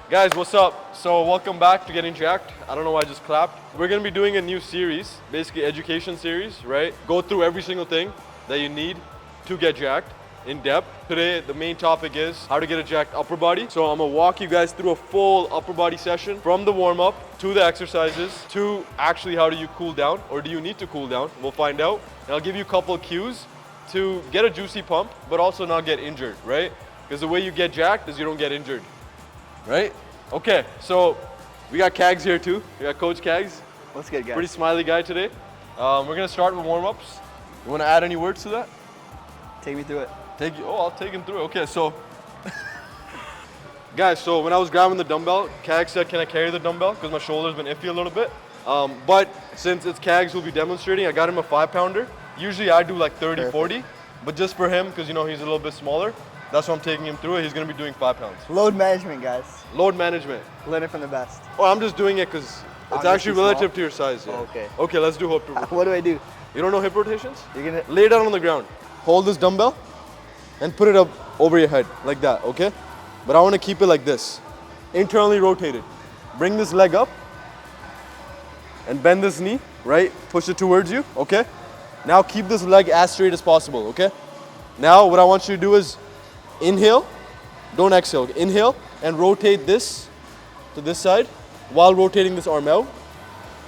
Guys, what's up? So welcome back to Getting Jacked. I don't know why I just clapped. We're gonna be doing a new series, basically education series, right? Go through every single thing that you need to get jacked in depth. Today, the main topic is how to get a jacked upper body. So I'm gonna walk you guys through a full upper body session from the warm up to the exercises to actually how do you cool down or do you need to cool down? We'll find out. And I'll give you a couple of cues to get a juicy pump, but also not get injured, right? Because the way you get jacked is you don't get injured. Right? Okay, so we got Kags here too. We got Coach Kags. What's good, guys? Pretty smiley guy today. We're gonna start with warm-ups. You wanna add any words to that? Take me through it. I'll take him through it. Okay, so guys, so when I was grabbing the dumbbell, Kags said, can I carry the dumbbell? Because my shoulder's been iffy a little bit. But since it's Kags who'll be demonstrating, I got him a 5-pounder. Usually I do like 30, Perfect. 40, but just for him, because you know he's a little bit smaller, that's why I'm taking him through it. He's gonna be doing 5 pounds. Load management, guys. Load management. Learn it from the best. Oh, I'm just doing it because it's Obviously actually small. relative to your size. Yeah. Okay. Okay, let's do hip rotation. What do I do? You don't know hip rotations? You're gonna. Lay down on the ground. Hold this dumbbell and put it up over your head like that, okay? But I want to keep it like this. Internally rotated. Bring this leg up and bend this knee, right? Push it towards you, okay? Now keep this leg as straight as possible, okay? Now what I want you to do is inhale, don't exhale. Inhale and rotate this to this side while rotating this arm out.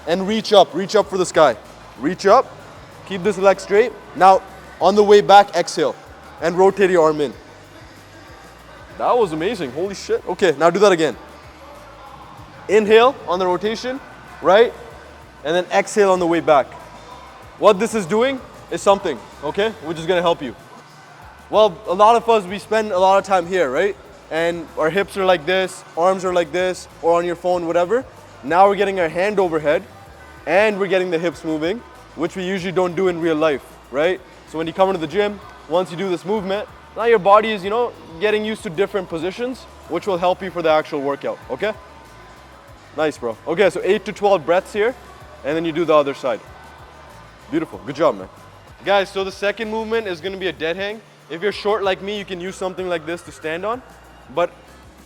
And reach up for the sky. Reach up, keep this leg straight. Now on the way back, exhale and rotate your arm in. That was amazing, holy shit. Okay, now do that again. Inhale on the rotation, right? And then exhale on the way back. What this is doing is something, okay? Which is gonna help you. Well, a lot of us, we spend a lot of time here, right? And our hips are like this, arms are like this, or on your phone, whatever. Now we're getting our hand overhead, and we're getting the hips moving, which we usually don't do in real life, right? So when you come into the gym, once you do this movement, now your body is, getting used to different positions, which will help you for the actual workout, okay? Nice, bro. Okay, so 8 to 12 breaths here, and then you do the other side. Beautiful, good job, man. Guys, so the second movement is gonna be a dead hang. If you're short like me, you can use something like this to stand on. But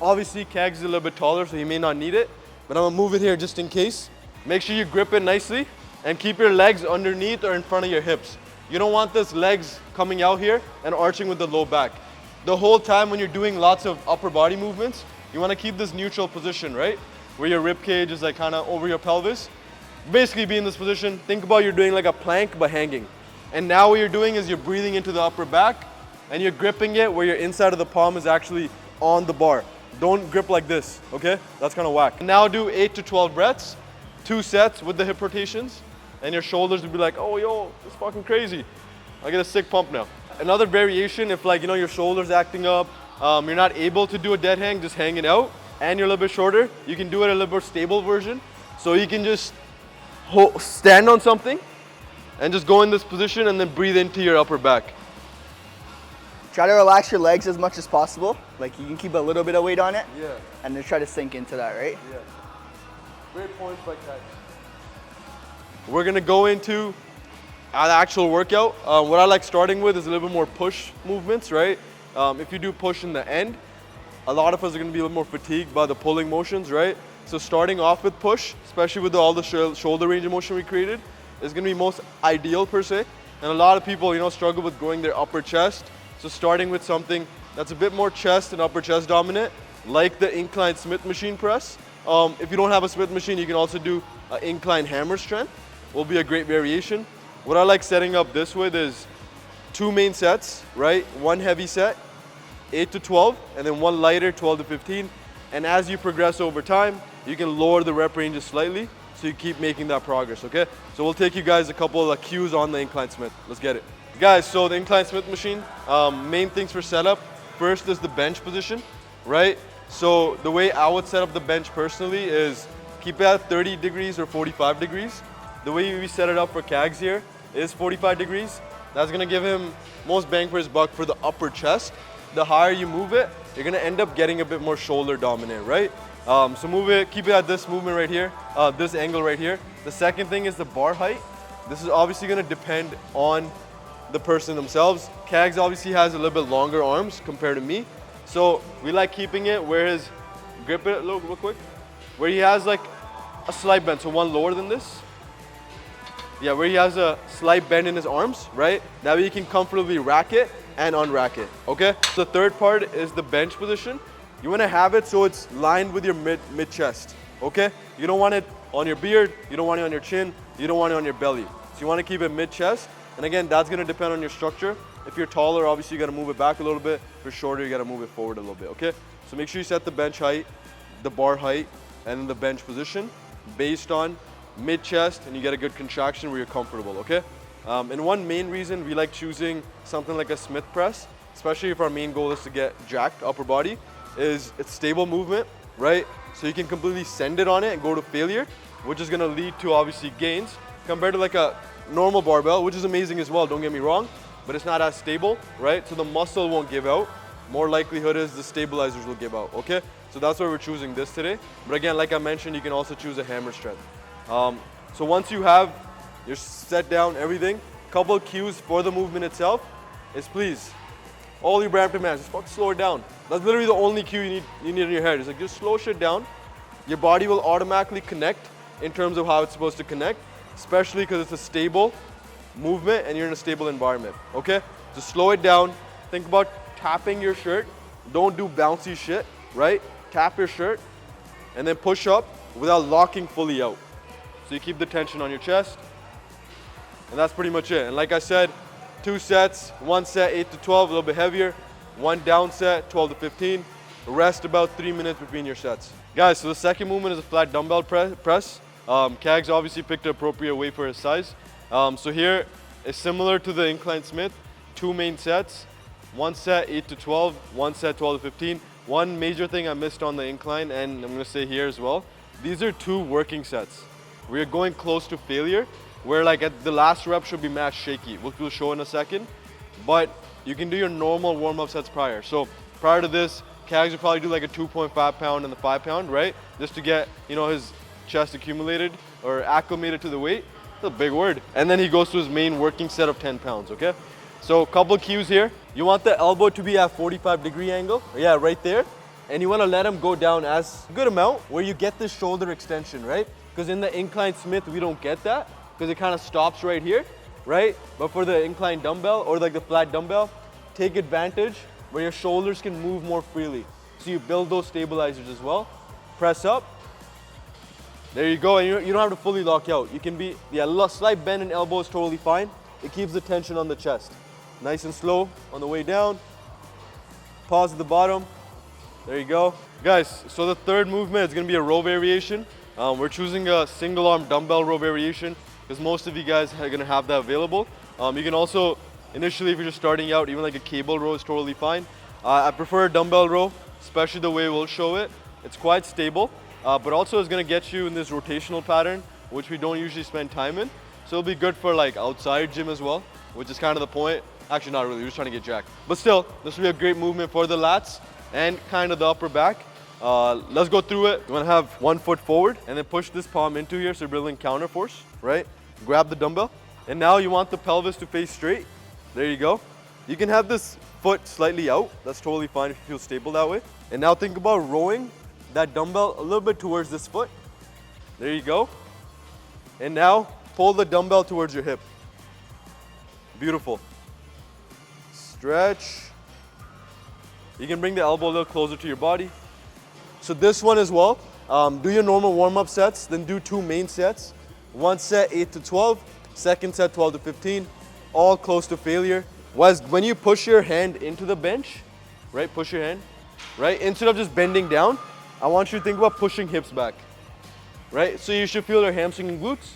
obviously, Kags is a little bit taller, so he may not need it. But I'm gonna move it here just in case. Make sure you grip it nicely and keep your legs underneath or in front of your hips. You don't want this legs coming out here and arching with the low back. The whole time when you're doing lots of upper body movements, you wanna keep this neutral position, right? Where your rib cage is like kinda over your pelvis. Basically be in this position. Think about you're doing like a plank but hanging. And now what you're doing is you're breathing into the upper back and you're gripping it where your inside of the palm is actually on the bar. Don't grip like this, okay? That's kind of whack. Now do 8 to 12 breaths, 2 sets with the hip rotations, and your shoulders will be like, oh, yo, this is fucking crazy. I get a sick pump now. Another variation, if your shoulders acting up, you're not able to do a dead hang, just hang it out, and you're a little bit shorter, you can do it a little bit stable version. So you can just stand on something and just go in this position and then breathe into your upper back. Try to relax your legs as much as possible. Like you can keep a little bit of weight on it. Yeah. And then try to sink into that, right? Yeah. Great points by Kags. We're gonna go into an actual workout. What I like starting with is a little bit more push movements, right? If you do push in the end, a lot of us are gonna be a little more fatigued by the pulling motions, right? So starting off with push, especially with all the shoulder range of motion we created, is gonna be most ideal per se. And a lot of people, struggle with growing their upper chest. So starting with something that's a bit more chest and upper chest dominant, like the incline Smith machine press. If you don't have a Smith machine, you can also do an incline hammer strength. Will be a great variation. What I like setting up this with is 2 main sets, right? 1 heavy set, 8 to 12, and then 1 lighter, 12 to 15. And as you progress over time, you can lower the rep ranges slightly, so you keep making that progress, okay? So we'll take you guys a couple of cues on the incline Smith. Let's get it. Guys, so the incline Smith machine, main things for setup, first is the bench position, right? So the way I would set up the bench personally is keep it at 30 degrees or 45 degrees. The way we set it up for Kags here is 45 degrees. That's gonna give him most bang for his buck for the upper chest. The higher you move it, you're gonna end up getting a bit more shoulder dominant, right? So move it, keep it at this movement right here, this angle right here. The second thing is the bar height. This is obviously gonna depend on the person themselves. Kags obviously has a little bit longer arms compared to me. So we like keeping it where his grip it real quick. Where he has like a slight bend, so one lower than this. Yeah, where he has a slight bend in his arms, right? That way you can comfortably rack it and unrack it, okay? The third part is the bench position. You wanna have it so it's lined with your mid chest, okay? You don't want it on your beard, you don't want it on your chin, you don't want it on your belly. So you wanna keep it mid chest. And again, that's gonna depend on your structure. If you're taller, obviously you gotta move it back a little bit. If you're shorter, you gotta move it forward a little bit, okay? So make sure you set the bench height, the bar height, and then the bench position based on mid chest, and you get a good contraction where you're comfortable, okay? And one main reason we like choosing something like a Smith press, especially if our main goal is to get jacked upper body, is it's stable movement, right? So you can completely send it on it and go to failure, which is gonna lead to obviously gains compared to like a normal barbell, which is amazing as well, don't get me wrong, but it's not as stable, right? So the muscle won't give out. More likelihood is the stabilizers will give out, okay? So that's why we're choosing this today. But again, like I mentioned, you can also choose a hammer strength. So once you have your set down, everything, couple cues for the movement itself is please, all you Brampton mans, just fucking slow it down. That's literally the only cue you need in your head. It's like just slow shit down. Your body will automatically connect in terms of how it's supposed to connect, especially because it's a stable movement and you're in a stable environment, okay? Just slow it down. Think about tapping your shirt. Don't do bouncy shit, right? Tap your shirt and then push up without locking fully out. So you keep the tension on your chest, and that's pretty much it. And like I said, 2 sets, 1 set 8 to 12, a little bit heavier, 1 down set 12 to 15, rest about 3 minutes between your sets. Guys, so the second movement is a flat dumbbell press. Kags obviously picked the appropriate weight for his size. So here is similar to the incline Smith, 2 main sets, 1 set 8 to 12, 1 set 12 to 15. One major thing I missed on the incline, and I'm gonna say here as well, these are 2 working sets. We're going close to failure, where like at the last rep should be max shaky, which we'll show in a second. But you can do your normal warm-up sets prior. So prior to this, Kags would probably do like a 2.5 pound and the 5 pound, right? Just to get, you know, his chest accumulated or acclimated to the weight. That's a big word. And then he goes to his main working set of 10 pounds, okay? So a couple cues here. You want the elbow to be at 45-degree angle. Yeah, right there. And you want to let him go down as a good amount where you get this shoulder extension, right? Because in the incline Smith, we don't get that because it kind of stops right here, right? But for the incline dumbbell or like the flat dumbbell, take advantage where your shoulders can move more freely. So you build those stabilizers as well. Press up. There you go, and you don't have to fully lock out. You can be, yeah, slight bend in elbow is totally fine. It keeps the tension on the chest. Nice and slow on the way down. Pause at the bottom. There you go. Guys, so the third movement is gonna be a row variation. We're choosing a single arm dumbbell row variation because most of you guys are gonna have that available. You can also, initially if you're just starting out, even like a cable row is totally fine. I prefer a dumbbell row, especially the way we'll show it. It's quite stable, but also it's gonna get you in this rotational pattern, which we don't usually spend time in. So it'll be good for like outside gym as well, which is kind of the point. Actually not really, we're just trying to get jacked. But still, this will be a great movement for the lats and kind of the upper back. Let's go through it. You wanna have 1 foot forward and then push this palm into here so you're building counter force, right? Grab the dumbbell. And now you want the pelvis to face straight. There you go. You can have this foot slightly out. That's totally fine if you feel stable that way. And now think about rowing that dumbbell a little bit towards this foot. There you go. And now pull the dumbbell towards your hip. Beautiful. Stretch. You can bring the elbow a little closer to your body. So this one as well, do your normal warm-up sets, then do 2 main sets. 1 set 8 to 12, second set 12 to 15, all close to failure. When you push your hand into the bench, right, push your hand, right, instead of just bending down, I want you to think about pushing hips back, right? So you should feel your hamstring and glutes.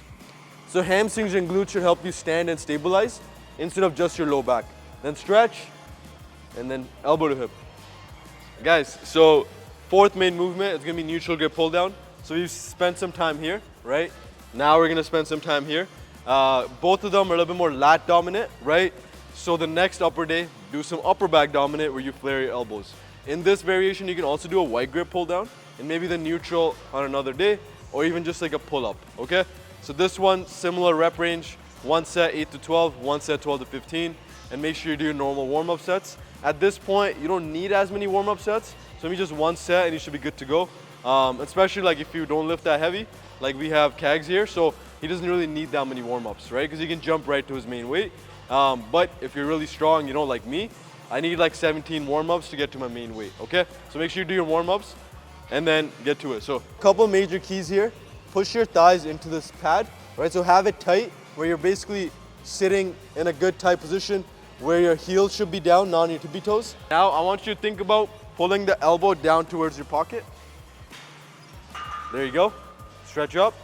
So hamstrings and glutes should help you stand and stabilize instead of just your low back. Then stretch, and then elbow to hip. Guys, so 4th main movement is gonna be neutral grip pull down. So we've spent some time here, right? Now we're gonna spend some time here. Both of them are a little bit more lat dominant, right? So the next upper day, do some upper back dominant where you flare your elbows. In this variation, you can also do a wide grip pull down and maybe the neutral on another day, or even just like a pull up, okay? So this one, similar rep range, 1 set 8 to 12, 1 set 12 to 15, and make sure you do your normal warm up sets. At this point, you don't need as many warm-up sets. So maybe just one set and you should be good to go. Especially like if you don't lift that heavy, like we have Kags here. So he doesn't really need that many warm-ups, right? Because he can jump right to his main weight. But if you're really strong, you know, like me, I need like 17 warm-ups to get to my main weight, okay? So make sure you do your warm-ups and then get to it. So a couple major keys here. Push your thighs into this pad, right? So have it tight where you're basically sitting in a good tight position where your heels should be down, not on your tippy toes. Now I want you to think about pulling the elbow down towards your pocket. There you go. Stretch up.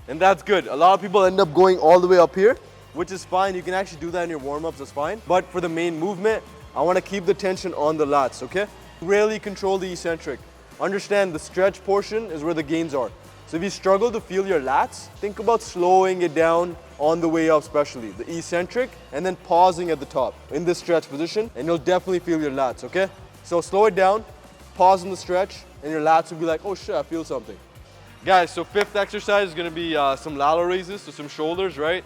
And that's good. A lot of people end up going all the way up here, which is fine. You can actually do that in your warm-ups, that's fine. But for the main movement, I want to keep the tension on the lats, okay? Really control the eccentric. Understand the stretch portion is where the gains are. So if you struggle to feel your lats, think about slowing it down on the way up, especially the eccentric, and then pausing at the top in this stretch position, and you'll definitely feel your lats, okay? So slow it down, pause in the stretch, and your lats will be like, oh shit, I feel something. Guys, so fifth exercise is gonna be some lateral raises, so some shoulders, right?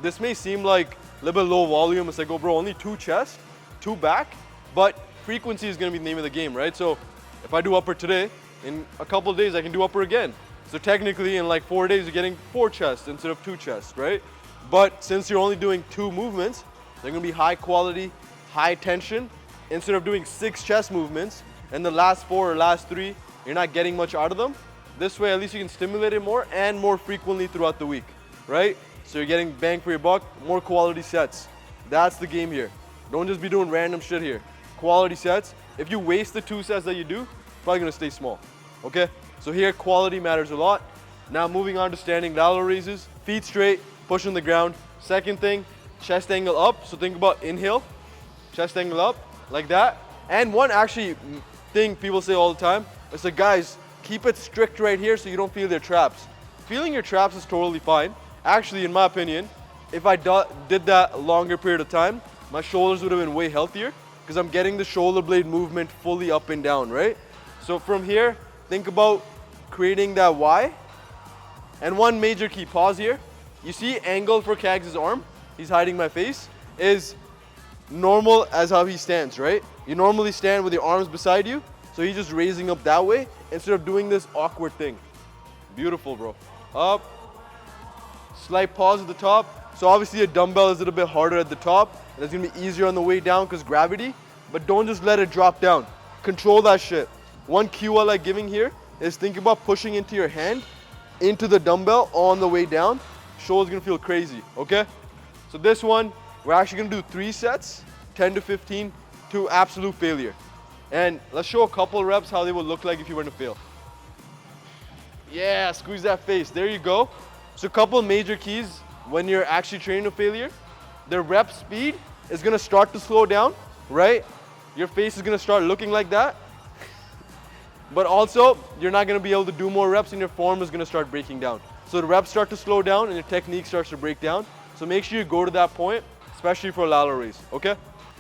This may seem like a little bit low volume. It's like, oh bro, only 2 chest, 2 back, but frequency is gonna be the name of the game, right? So if I do upper today, in a couple of days I can do upper again. So technically in like 4 days you're getting 4 chests instead of 2 chests, right? But since you're only doing 2 movements, they're gonna be high quality, high tension. Instead of doing 6 chest movements and the last 4 or last 3, you're not getting much out of them. This way at least you can stimulate it more and more frequently throughout the week, right? So you're getting bang for your buck, more quality sets. That's the game here. Don't just be doing random shit here. Quality sets. If you waste the 2 sets that you do, probably gonna stay small, okay? So here, quality matters a lot. Now moving on to standing lateral raises. Feet straight, push on the ground. Second thing, chest angle up. So think about inhale, chest angle up, like that. And one actually thing people say all the time, is like, guys, keep it strict right here so you don't feel your traps. Feeling your traps is totally fine. Actually, in my opinion, if I did that a longer period of time, my shoulders would have been way healthier because I'm getting the shoulder blade movement fully up and down, right? So from here, think about creating that Y. And one major key, pause here. You see angle for Kags' arm, he's hiding my face, is normal as how he stands, right? You normally stand with your arms beside you, so he's just raising up that way instead of doing this awkward thing. Beautiful, bro. Up. Slight pause at the top. So obviously a dumbbell is a little bit harder at the top, and it's gonna be easier on the way down because gravity, but don't just let it drop down. Control that shit. One cue I like giving here is think about pushing into your hand, into the dumbbell on the way down. Shoulder's gonna feel crazy, okay? So this one, we're actually gonna do 3 sets, 10 to 15, to absolute failure. And let's show a couple reps how they would look like if you were to fail. Yeah, squeeze that face, there you go. So a couple major keys when you're actually training to failure. The rep speed is gonna start to slow down, right? Your face is gonna start looking like that. But also, you're not gonna be able to do more reps and your form is gonna start breaking down. So the reps start to slow down and your technique starts to break down. So make sure you go to that point, especially for a lateral raise, okay?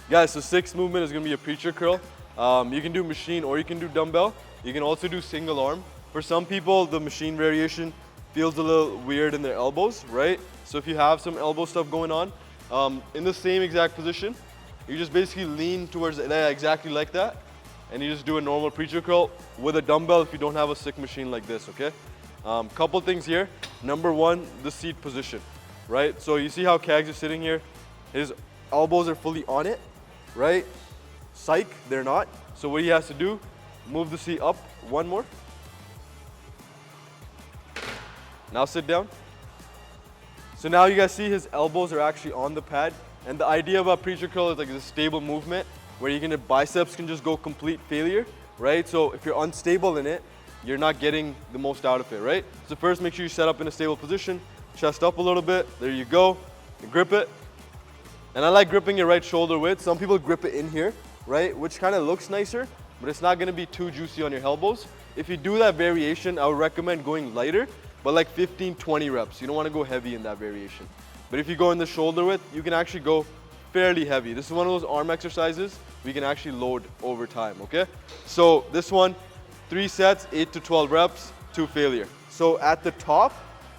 Guys, so 6th movement is gonna be a preacher curl. You can do machine or you can do dumbbell. You can also do single arm. For some people, the machine variation feels a little weird in their elbows, right? So if you have some elbow stuff going on, in the same exact position, you just basically lean towards it exactly like that, and you just do a normal preacher curl with a dumbbell if you don't have a sick machine like this, okay? Couple things here. Number 1, the seat position, right? So you see how Kags is sitting here? His elbows are fully on it, right? Psych, they're not. So what he has to do, move the seat up one more. Now sit down. So now you guys see his elbows are actually on the pad. And the idea about preacher curl is like a stable movement where your biceps can just go complete failure, right? So if you're unstable in it, you're not getting the most out of it, right? So first make sure you set up in a stable position, chest up a little bit, there you go, you grip it. And I like gripping your right shoulder width. Some people grip it in here, right? Which kind of looks nicer, but it's not gonna be too juicy on your elbows. If you do that variation, I would recommend going lighter, but like 15, 20 reps. You don't wanna go heavy in that variation. But if you go in the shoulder width, you can actually go fairly heavy. This is one of those arm exercises we can actually load over time, okay? So this one, 3 sets, 8 to 12 reps to failure. So at the top,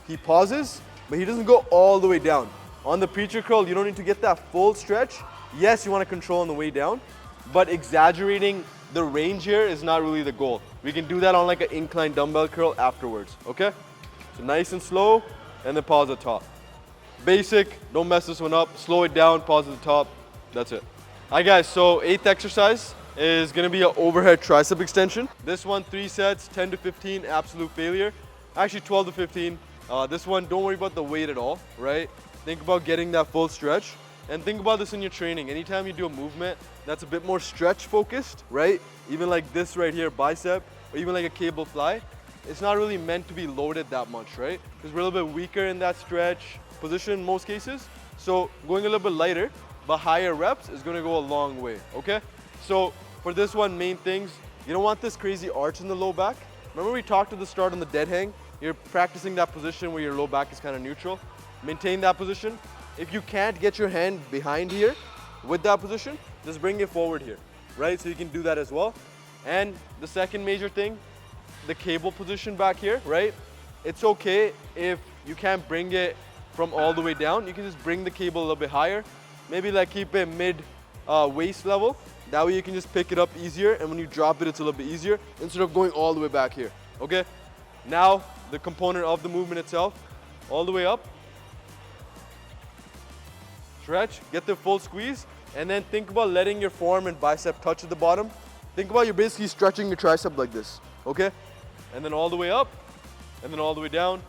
he pauses, but he doesn't go all the way down. On the preacher curl, you don't need to get that full stretch. Yes, you want to control on the way down, but exaggerating the range here is not really the goal. We can do that on like an incline dumbbell curl afterwards, okay? So nice and slow, and then pause at the top. Basic, don't mess this one up. Slow it down, pause at the top, that's it. All right guys, so 8th exercise is gonna be an overhead tricep extension. This one, 3 sets, 10 to 15, absolute failure. Actually 12 to 15. This one, don't worry about the weight at all, right? Think about getting that full stretch. And think about this in your training. Anytime you do a movement that's a bit more stretch focused, right? Even like this right here, bicep, or even like a cable fly, it's not really meant to be loaded that much, right? Because we're a little bit weaker in that stretch position in most cases. So going a little bit lighter, but higher reps is gonna go a long way, okay? So for this one, main things, you don't want this crazy arch in the low back. Remember we talked at the start on the dead hang? You're practicing that position where your low back is kind of neutral. Maintain that position. If you can't get your hand behind here with that position, just bring it forward here, right? So you can do that as well. And the second major thing, the cable position back here, right? It's okay if you can't bring it from all the way down. You can just bring the cable a little bit higher. Maybe like keep it mid waist level. That way you can just pick it up easier, and when you drop it, it's a little bit easier instead of going all the way back here, okay? Now, the component of the movement itself, all the way up. Stretch, get the full squeeze, and then think about letting your forearm and bicep touch at the bottom. Think about you're basically stretching your tricep like this, okay? And then all the way up, and then all the way down.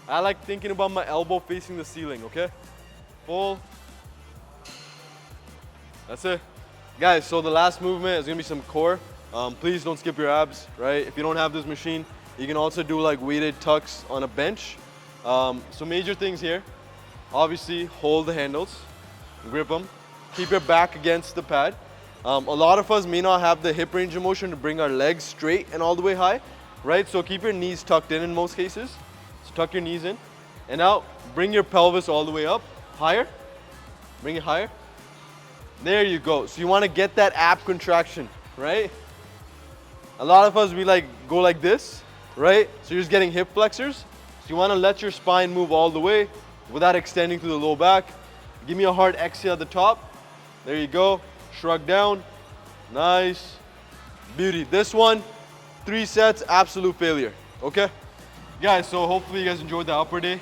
I like thinking about my elbow facing the ceiling, okay? Full. That's it. Guys, so the last movement is gonna be some core. Please don't skip your abs, right? If you don't have this machine, you can also do like weighted tucks on a bench. So major things here, obviously hold the handles, grip them, keep your back against the pad. A lot of us may not have the hip range of motion to bring our legs straight and all the way high, right? So keep your knees tucked in most cases. So tuck your knees in. And now bring your pelvis all the way up, higher. Bring it higher. There you go. So you want to get that ab contraction, right? A lot of us, we like go like this, right? So you're just getting hip flexors. So you want to let your spine move all the way without extending through the low back. Give me a hard exhale at the top. There you go. Shrug down. Nice. Beauty. This one, 3 sets, absolute failure. Okay? Guys, so hopefully you guys enjoyed the upper day.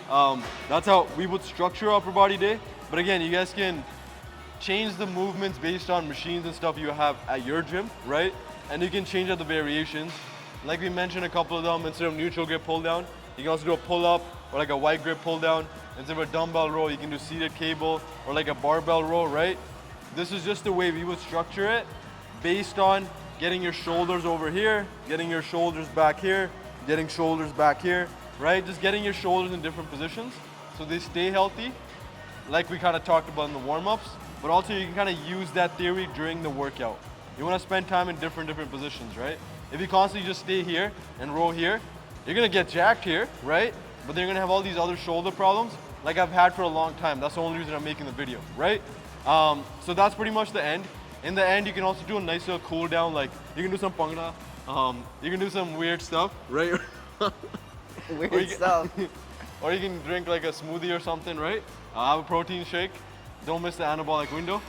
That's how we would structure upper body day. But again, you guys can change the movements based on machines and stuff you have at your gym, right? And you can change out the variations. Like we mentioned a couple of them, instead of neutral grip pull down, you can also do a pull up or like a wide grip pull down. Instead of a dumbbell row, you can do seated cable or like a barbell row, right? This is just the way we would structure it based on getting your shoulders over here, getting your shoulders back here, getting shoulders back here, right? Just getting your shoulders in different positions so they stay healthy, like we kind of talked about in the warm-ups, but also you can kind of use that theory during the workout. You want to spend time in different positions, right? If you constantly just stay here and row here, you're going to get jacked here, right? But then you're going to have all these other shoulder problems like I've had for a long time. That's the only reason I'm making the video, right? So that's pretty much the end. In the end, you can also do a nice little cool down, like you can do some pangda, you can do some weird stuff, right? Weird stuff. Or you can drink like a smoothie or something, right? Have a protein shake. Don't miss the anabolic window.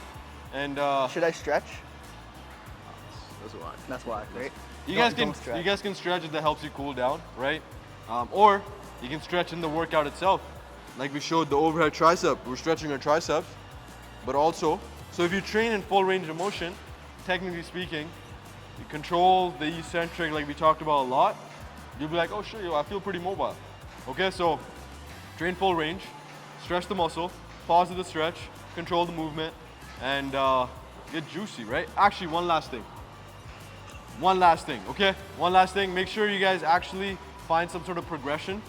And Should I stretch? that's why. That's why, right? You Don't guys can stretch if that helps you cool down, right? Or you can stretch in the workout itself. Like we showed the overhead tricep, we're stretching our triceps, but also, so if you train in full range of motion, technically speaking, you control the eccentric like we talked about a lot, you'll be like, oh shit, yo, I feel pretty mobile. Okay, so train full range, stretch the muscle, pause the stretch, control the movement, and get juicy, right? Actually, one last thing, okay? One last thing, make sure you guys actually find some sort of progression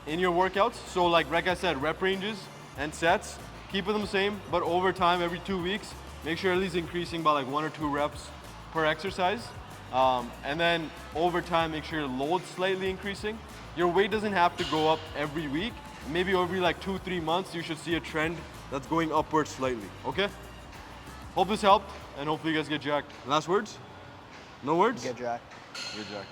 in your workouts. So like I said, rep ranges and sets, keep them the same, but over time, every 2 weeks, make sure at least increasing by like 1 or 2 reps per exercise. And then over time, make sure your load's slightly increasing. Your weight doesn't have to go up every week. Maybe every like 2-3 months, you should see a trend that's going upwards slightly, okay? Hope this helped, and hopefully you guys get jacked. Last words? No words? Get jacked. Get jacked.